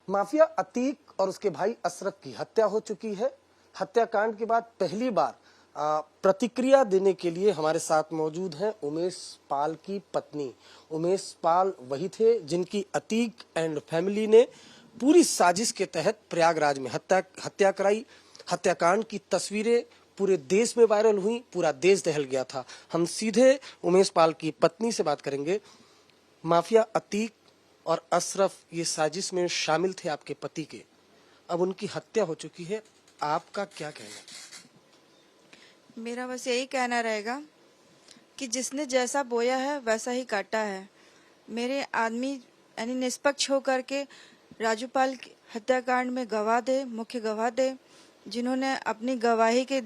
Mafia Atiq और उसके भाई अशरफ की हत्या हो चुकी है। हत्याकांड के बाद पहली बार प्रतिक्रिया देने के लिए हमारे साथ मौजूद हैं उमेश पाल की पत्नी। उमेश पाल वही थे जिनकी अतीक एंड फैमिली ने पूरी साजिश के तहत प्रयागराज में हत्या कराई। हत्याकांड की तस्वीरें पूरे देश में वायरल हुई, पूरा देश दहल गया था। हम सीधे उमेश पाल की पत्नी से बात करेंगे। माफिया अतीक और अशरफ ये साजिश में शामिल थे आपके पति के, अब उनकी हत्या हो चुकी है, आपका क्या कहना? मेरा बस यही कहना रहेगा कि जिसने जैसा बोया है वैसा ही काटा है। मेरे आदमी यानी निष्पक्ष होकर के राजूपाल हत्याकांड में गवाह थे, मुख्य गवाह थे, जिन्होंने अपनी गवाही के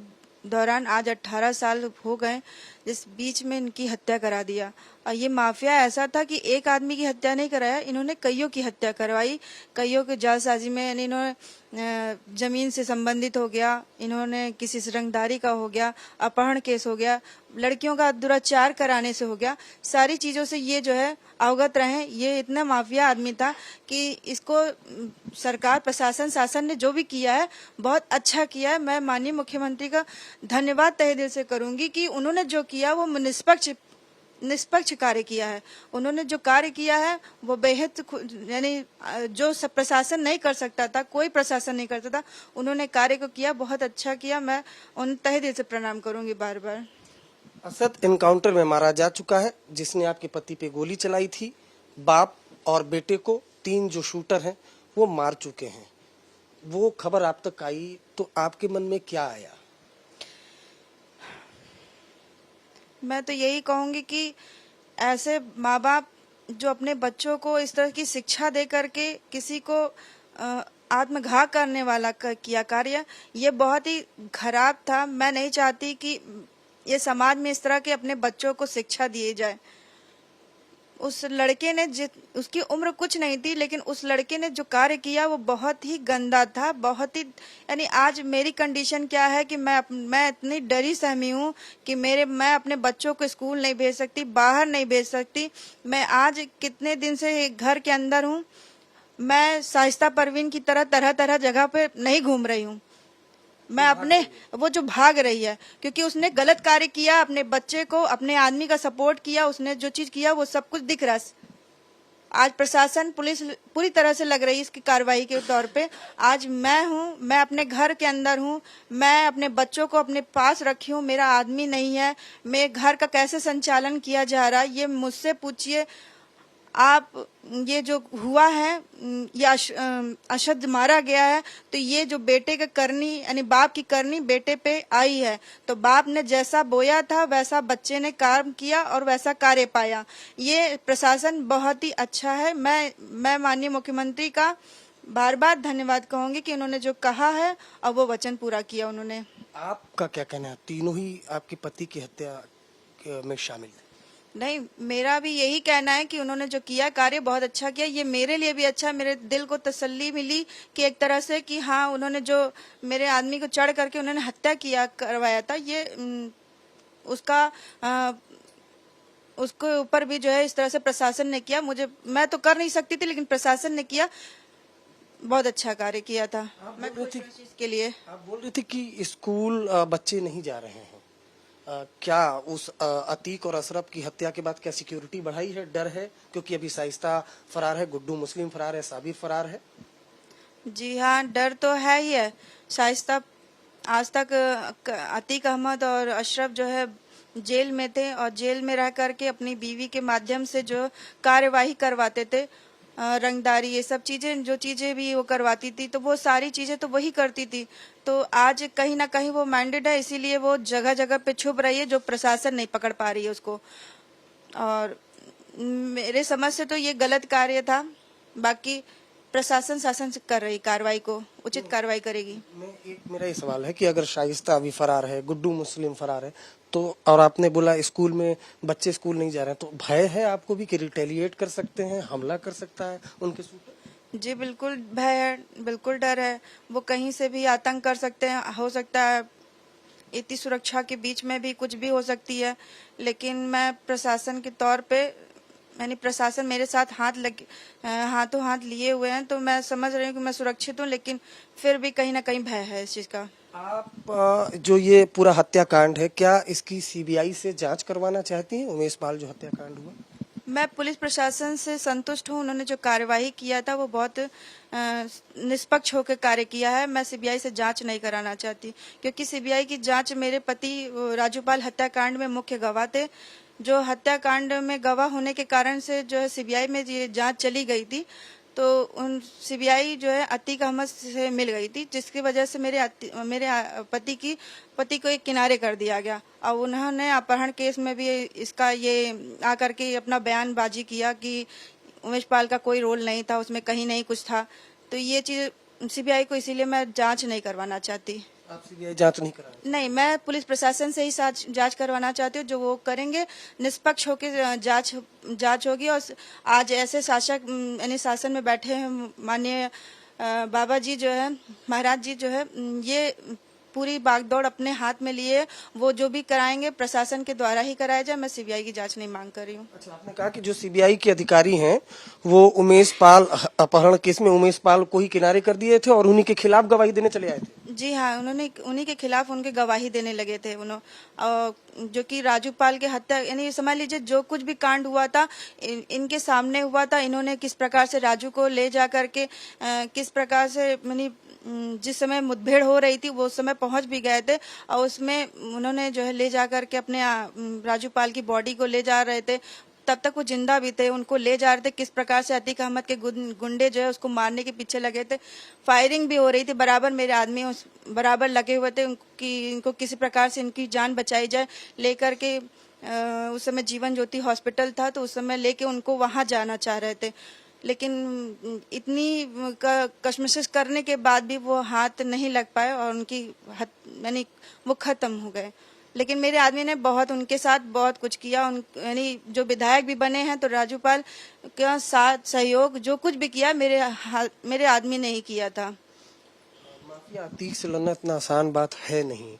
दौरान आज 18 साल हो गए, जिस बीच में इनकी हत्या करा दिया। और ये माफिया ऐसा था कि एक आदमी की हत्या नहीं कराया, इन्होंने कईयों की हत्या करवाई। कईयों के जालसाजी में यानी इन्होंने जमीन से संबंधित हो गया, इन्होंने किसी से रंगदारी का हो गया, अपहरण केस हो गया, लड़कियों का दुराचार कराने से हो गया। सारी चीजों से ये जो है अवगत रहे। ये इतना माफिया आदमी था कि इसको सरकार प्रशासन शासन ने जो भी किया है बहुत अच्छा किया है। मैं माननीय मुख्यमंत्री का धन्यवाद तहे दिल से करूंगी कि उन्होंने जो किया वो निष्पक्ष कार्य किया है। उन्होंने जो कार्य किया है वो बेहद यानी जो प्रशासन नहीं कर सकता था, कोई प्रशासन नहीं करता था, उन्होंने कार्य को किया, बहुत अच्छा किया। मैं उन तहे दिल से प्रणाम करूंगी बार बार। असद एनकाउंटर में मारा जा चुका है, जिसने आपके पति पे गोली चलाई थी। बाप और बेटे को 3 जो शूटर हैं वो मार चुके हैं। वो खबर आप तक आई तो आपके मन में क्या आया? मैं तो यही कहूंगी कि ऐसे माँ बाप जो अपने बच्चों को इस तरह की शिक्षा दे करके किसी को आत्मघात करने वाला किया कार्य, ये बहुत ही खराब था। मैं नहीं चाहती कि ये समाज में इस तरह के अपने बच्चों को शिक्षा दिए जाए। उस लड़के ने उसकी उम्र कुछ नहीं थी, लेकिन उस लड़के ने जो कार्य किया वो बहुत ही गंदा था, बहुत ही यानी आज मेरी कंडीशन क्या है कि मैं इतनी डरी सहमी हूँ कि मैं अपने बच्चों को स्कूल नहीं भेज सकती, बाहर नहीं भेज सकती। मैं आज कितने दिन से घर के अंदर हूँ। मैं शाइस्ता परवीन की तरह तरह जगह पे नहीं घूम रही हूँ। मैं अपने वो जो भाग रही है क्योंकि उसने गलत कार्य किया, अपने बच्चे को, अपने आदमी का सपोर्ट किया, उसने जो चीज किया वो सब कुछ दिख रहा है। आज प्रशासन पुलिस पूरी तरह से लग रही है इसकी कार्रवाई के तौर पे। आज मैं हूँ, मैं अपने घर के अंदर हूँ, मैं अपने बच्चों को अपने पास रखी हूँ, मेरा आदमी नहीं है। मेरे घर का कैसे संचालन किया जा रहा है ये मुझसे पूछिए आप। ये जो हुआ है, ये अशद मारा गया है, तो ये जो बेटे का करनी यानी बाप की करनी बेटे पे आई है। तो बाप ने जैसा बोया था वैसा बच्चे ने काम किया और वैसा कार्य पाया। ये प्रशासन बहुत ही अच्छा है। मैं माननीय मुख्यमंत्री का बार बार धन्यवाद कहूंगी कि उन्होंने जो कहा है और वो वचन पूरा किया उन्होंने। आपका क्या कहना है? तीनों ही आपके पति की हत्या में शामिल है। नहीं, मेरा भी यही कहना है कि उन्होंने जो किया कार्य बहुत अच्छा किया। ये मेरे लिए भी अच्छा, मेरे दिल को तसल्ली मिली कि एक तरह से कि हाँ, उन्होंने जो मेरे आदमी को चढ़ करके उन्होंने हत्या करवाया था, ये उसके ऊपर भी जो है इस तरह से प्रशासन ने किया। मैं तो कर नहीं सकती थी, लेकिन प्रशासन ने किया, बहुत अच्छा कार्य किया था। मैं खुश हूं इस चीज के लिए। आप बोल रही थी कि स्कूल बच्चे नहीं जा रहे हैं, क्या उस अतीक और अशरफ की हत्या के बाद क्या सिक्योरिटी बढ़ाई है? डर है क्योंकि अभी शाइस्ता फरार है, गुड्डू मुस्लिम फरार है, साबिर फरार है। जी हाँ, डर तो है ही है। शाइस्ता आज तक अतीक अहमद और अशरफ जो है जेल में थे और जेल में रह करके अपनी बीवी के माध्यम से जो कार्यवाही करवाते थे, रंगदारी, ये सब चीजें, जो चीजें भी वो करवाती थी, तो वो सारी चीजें तो वही करती थी। तो आज कहीं ना कहीं वो माइंडेड है, इसीलिए वो जगह जगह पे छुप रही है, जो प्रशासन नहीं पकड़ पा रही है उसको। और मेरे समझ से तो ये गलत कार्य था। बाकी प्रशासन शासन से कर रही कार्रवाई को उचित कार्रवाई करेगी। मेरा ये सवाल है कि अगर शाइस्ता अभी फरार है, गुड्डू मुस्लिम फरार है, तो और आपने बोला स्कूल में बच्चे स्कूल नहीं जा रहे हैं, तो भय है आपको भी कि रिटेलिएट कर सकते हैं, हमला कर सकता है उनके ऊपर? जी बिल्कुल भय है, बिल्कुल डर है। वो कहीं से भी आतंक कर सकते हैं, हो सकता है इतनी सुरक्षा के बीच में भी कुछ भी हो सकती है। लेकिन मैं प्रशासन के तौर पे यानी प्रशासन मेरे साथ हाथों हाथ लिए हुए हैं, तो मैं समझ रही हूँ कि मैं सुरक्षित हूँ, लेकिन फिर भी कहीं ना कहीं भय है इस चीज का। आप जो ये पूरा हत्याकांड है, क्या इसकी सीबीआई से जांच करवाना चाहती हैं? उमेश पाल जो हत्याकांड हुआ, मैं पुलिस प्रशासन से संतुष्ट हूँ। उन्होंने जो कार्यवाही किया था वो बहुत निष्पक्ष होकर कार्य किया है। मैं सीबीआई से जांच नहीं कराना चाहती, क्योंकि सीबीआई की जांच, मेरे पति राजूपाल हत्याकांड में मुख्य गवाह थे। जो हत्याकांड में गवाह होने के कारण से जो है सीबीआई में ये जांच चली गई थी, तो उन सीबीआई जो है अतीक अहमद से मिल गई थी, जिसकी वजह से मेरे पति को एक किनारे कर दिया गया। और उन्होंने अपहरण केस में भी इसका ये आकर के अपना बयानबाजी किया कि उमेश पाल का कोई रोल नहीं था उसमें, कहीं नहीं कुछ था। तो ये चीज सीबीआई को, इसीलिए मैं जांच नहीं करवाना चाहती। आप सीबीआई जांच नहीं करा? नहीं, मैं पुलिस प्रशासन से ही जांच करवाना चाहती हूँ। जो वो करेंगे, निष्पक्ष होकर जांच होगी। और आज ऐसे शासक यानी शासन में बैठे हैं माननीय बाबा जी जो है, महाराज जी जो है, ये पूरी बागदौड़ अपने हाथ में लिए, वो जो भी कराएंगे प्रशासन के द्वारा ही कराया जाए। मैं सीबीआई की जांच नहीं मांग कर रही हूँ। अच्छा, आपने कहा कि जो सीबीआई के अधिकारी हैं वो उमेश पाल अपहरण केस में उमेश पाल को ही किनारे कर दिए थे और उन्हीं के खिलाफ गवाही देने चले आए थे? जी हाँ, उन्होंने उन्हीं के खिलाफ उनके गवाही देने लगे थे जो कि राजूपाल के हत्या, यानी समझ लीजिए जो कुछ भी कांड हुआ था इनके सामने हुआ था। इन्होंने किस प्रकार से राजू को ले जा करके किस प्रकार से, यानी जिस समय मुठभेड़ हो रही थी वो उस समय पहुंच भी गए थे, और उसमें उन्होंने जो है ले जा करके अपने राजूपाल की बॉडी को ले जा रहे थे। तब तक वो जिंदा भी थे, उनको ले जा रहे थे। किस प्रकार से अतीक अहमद के गुंडे जो है उसको मारने के पीछे लगे थे। फायरिंग भी हो रही थी, बराबर मेरे आदमी बराबर लगे हुए थे कि इनको किसी प्रकार से इनकी जान बचाई जाए। लेकर के उस समय जीवन ज्योति हॉस्पिटल था, तो उस समय लेके उनको वहां जाना चाह रहे थे, लेकिन इतनी कशमकश करने के बाद भी वो हाथ नहीं लग पाए और उनकी यानी वो खत्म हो गए। लेकिन मेरे आदमी ने उनके साथ बहुत कुछ किया। यानी जो विधायक भी बने हैं, तो राजूपाल का साथ सहयोग जो कुछ भी किया मेरे आदमी ने ही किया था। माफिया अतीक से लड़ना इतना आसान बात है नहीं।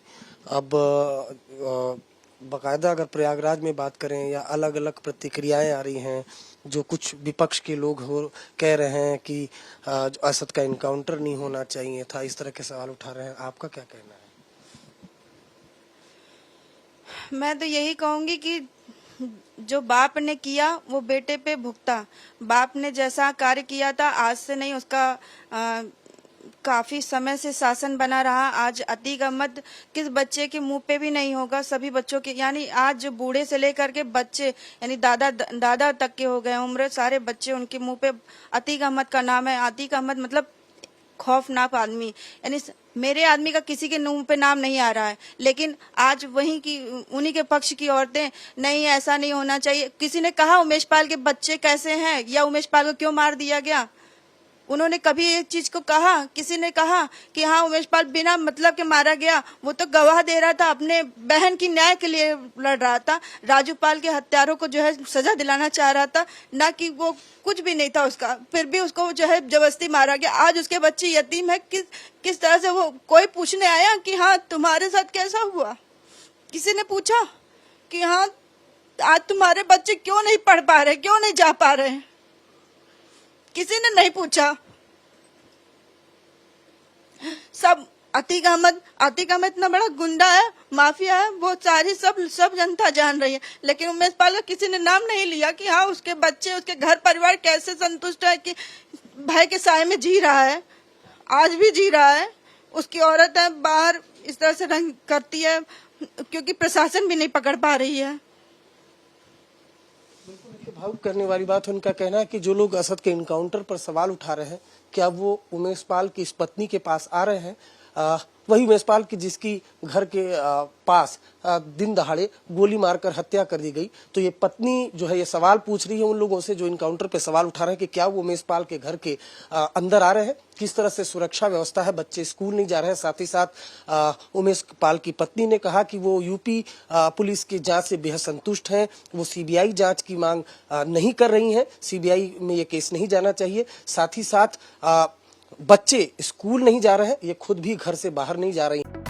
अब बाकायदा अगर प्रयागराज में बात करें या अलग अलग प्रतिक्रियाएं आ रही हैं, जो कुछ विपक्ष के लोग कह रहे हैं कि असद का इनकाउंटर नहीं होना चाहिए था, इस तरह के सवाल उठा रहे हैं, आपका क्या कहना है? मैं तो यही कहूंगी कि जो बाप ने किया वो बेटे पे भुगता। बाप ने जैसा कार्य किया था, आज से नहीं, उसका काफी समय से शासन बना रहा। आज अतीक अहमद किस बच्चे के मुंह पे भी नहीं होगा, सभी बच्चों के, यानी आज जो बूढ़े से लेकर के बच्चे, यानी दादा तक के हो गए उम्र, सारे बच्चे उनके मुंह पे अतीक अहमद का नाम है। अतीक अहमद मतलब खौफनाक आदमी, यानी मेरे आदमी का किसी के मुंह पे नाम नहीं आ रहा है, लेकिन आज उन्हीं के पक्ष की औरतें, नहीं ऐसा नहीं होना चाहिए। किसी ने कहा उमेश पाल के बच्चे कैसे हैं, या उमेश पाल को क्यों मार दिया गया? उन्होंने कभी एक चीज को कहा? किसी ने कहा कि हाँ उमेश पाल बिना मतलब के मारा गया? वो तो गवाह दे रहा था, अपने बहन की न्याय के लिए लड़ रहा था। राजूपाल के हत्यारों को जो है सजा दिलाना चाह रहा था, ना कि वो कुछ भी नहीं था उसका, फिर भी उसको जो है जबरदस्ती मारा गया। आज उसके बच्चे यतीम है। किस तरह से वो कोई पूछने आया कि हाँ तुम्हारे साथ कैसा हुआ? किसी ने पूछा कि हाँ आज तुम्हारे बच्चे क्यों नहीं पढ़ पा रहे, क्यों नहीं जा पा रहे? किसी ने नहीं पूछा। सब अतीक अहमद इतना बड़ा गुंडा है, माफिया है, वो सारी सब जनता जान रही है, लेकिन उमेश पाल का किसी ने नाम नहीं लिया कि हाँ उसके बच्चे, उसके घर परिवार कैसे संतुष्ट है कि भाई के साए में जी रहा है, आज भी जी रहा है। उसकी औरत है बाहर इस तरह से रंग करती है, क्योंकि प्रशासन भी नहीं पकड़ पा रही है। भावुक करने वाली बात है। उनका कहना है कि जो लोग असद के इनकाउंटर पर सवाल उठा रहे हैं, क्या वो उमेश पाल की इस पत्नी के पास आ रहे हैं? वही उमेश पाल की जिसकी घर के पास दिन दहाड़े गोली मारकर हत्या कर दी गई। तो ये पत्नी जो है ये सवाल पूछ रही है उन लोगों से जो इनकाउंटर पे सवाल उठा रहे हैं कि क्या वो उमेश पाल के घर के अंदर आ रहे हैं, किस तरह से सुरक्षा व्यवस्था है, बच्चे स्कूल नहीं जा रहे हैं। साथ ही साथ उमेश पाल की पत्नी ने कहा कि वो यूपी पुलिस की जांच से बेहद संतुष्ट हैं, वो सीबीआई जांच की मांग नहीं कर रही हैं, सीबीआई में ये केस नहीं जाना चाहिए। साथ ही साथ बच्चे स्कूल नहीं जा रहे हैं, ये खुद भी घर से बाहर नहीं जा रही हैं।